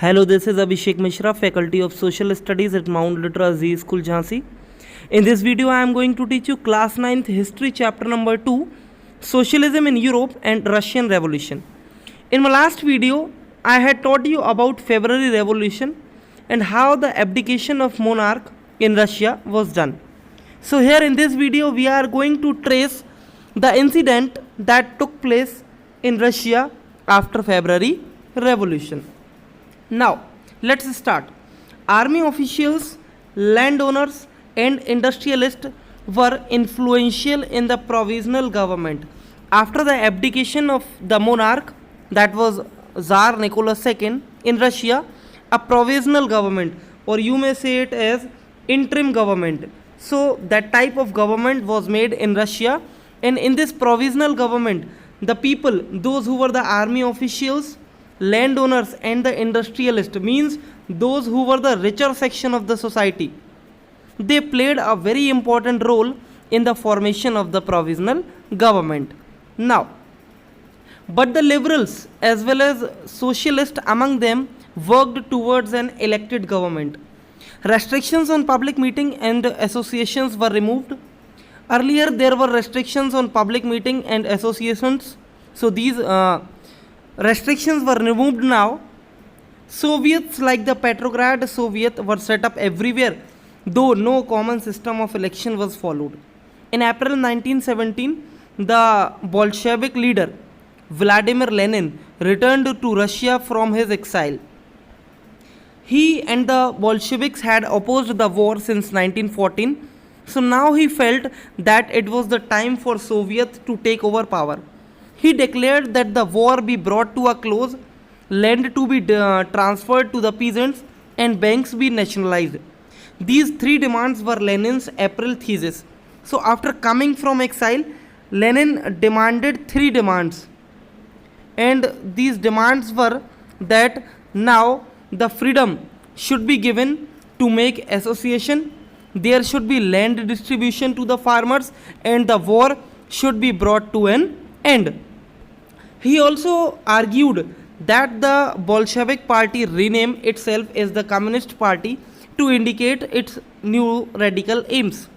Hello, this is Abhishek Mishra, Faculty of Social Studies at Mount Litra Z School, Jhansi. In this video, I am going to teach you class 9th history chapter number 2, Socialism in Europe and Russian Revolution. In my last video, I had taught you about February Revolution and how the abdication of monarch in Russia was done. So here in this video, we are going to trace the incident that took place in Russia after February Revolution. Now, let's start. Army officials, landowners, and industrialists were influential in the provisional government. After the abdication of the monarch, that was Tsar Nicholas II, in Russia, a provisional government, or you may say it as interim government. So, that type of government was made in Russia, and in this provisional government, the people, those who were the army officials, landowners and the industrialists, means those who were the richer section of the society, they played a very important role in the formation of the provisional government. Now, but the liberals as well as socialists among them worked towards an elected government. Restrictions on public meeting and associations were removed. Earlier there were restrictions on public meeting and associations, so these restrictions were removed now. Soviets like the Petrograd Soviet were set up everywhere, though no common system of election was followed. In April 1917, the Bolshevik leader Vladimir Lenin returned to Russia from his exile. He and the Bolsheviks had opposed the war since 1914, so now he felt that it was the time for Soviets to take over power. He declared that the war be brought to a close, land to be transferred to the peasants, and banks be nationalized. These three demands were Lenin's April thesis. So, after coming from exile, Lenin demanded three demands, and these demands were that now the freedom should be given to make association, there should be land distribution to the farmers, and the war should be brought to an end. He also argued that the Bolshevik party rename itself as the Communist Party to indicate its new radical aims.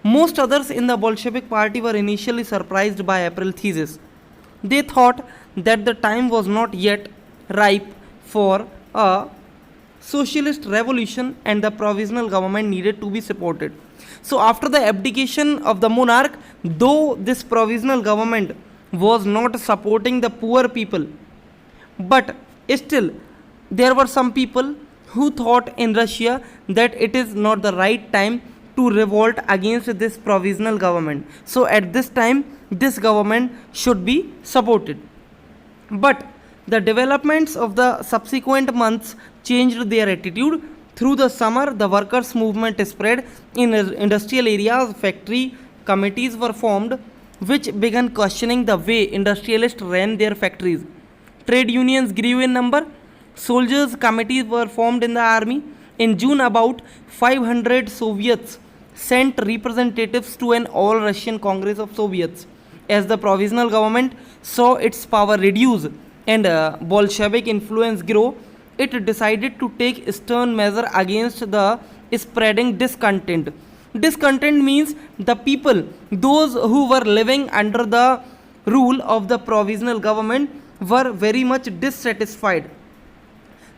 Most others in the Bolshevik party were initially surprised by April thesis. They thought that the time was not yet ripe for a socialist revolution and the provisional government needed to be supported. So after the abdication of the monarch, though this provisional government was not supporting the poor people, but still there were some people who thought in Russia that it is not the right time to revolt against this provisional government. So at this time this government should be supported. But the developments of the subsequent months changed their attitude. Through the summer, the workers' movement spread in industrial areas. Factory committees were formed which began questioning the way industrialists ran their factories. Trade unions grew in number. Soldiers' committees were formed in the army. In June, about 500 Soviets sent representatives to an all-Russian Congress of Soviets. As the provisional government saw its power reduce and Bolshevik influence grow, it decided to take stern measure against the spreading discontent. Discontent means the people, those who were living under the rule of the provisional government, were very much dissatisfied.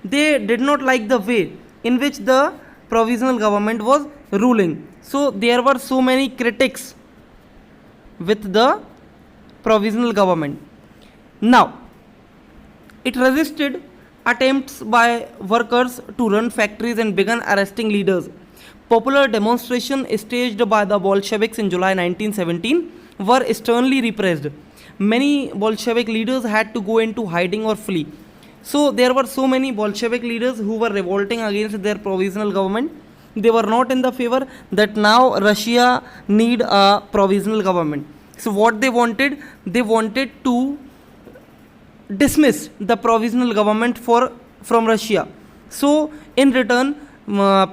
They did not like the way in which the provisional government was ruling. So there were so many critics with the provisional government. Now, it resisted attempts by workers to run factories and began arresting leaders. Popular demonstrations staged by the Bolsheviks in July 1917 were sternly repressed. Many Bolshevik leaders had to go into hiding or flee. So there were so many Bolshevik leaders who were revolting against their provisional government. They were not in the favor that now Russia need a provisional government. So what they wanted to dismiss the provisional government from Russia. So in return,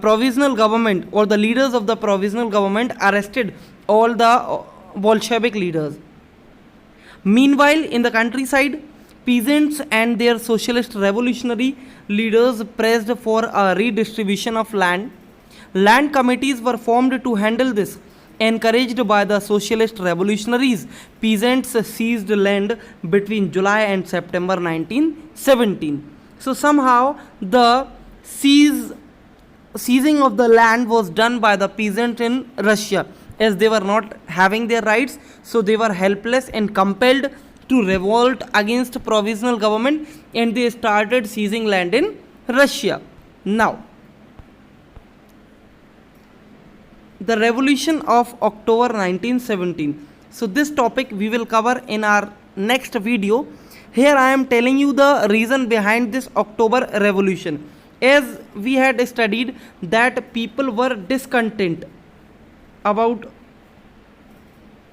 provisional government or the leaders of the provisional government arrested all the Bolshevik leaders. Meanwhile, in the countryside, peasants and their socialist revolutionary leaders pressed for a redistribution of land. Land committees were formed to handle this. Encouraged by the socialist revolutionaries, peasants seized land between July and September 1917. So somehow the seizing of the land was done by the peasants in Russia, as they were not having their rights, so they were helpless and compelled to revolt against provisional government, and they started seizing land in Russia. Now, the revolution of October 1917. So this topic we will cover in our next video. Here I am telling you the reason behind this October revolution. As we had studied that people were discontent about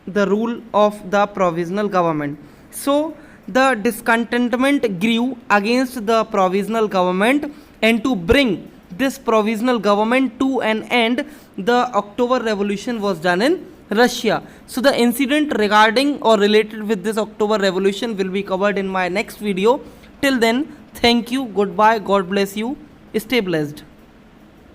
the rule of the provisional government. So the discontentment grew against the provisional government, and to bring this provisional government to an end, the October revolution was done in Russia. So the incident regarding or related with this October revolution will be covered in my next video. Till then, thank you, goodbye, God bless you, stay blessed.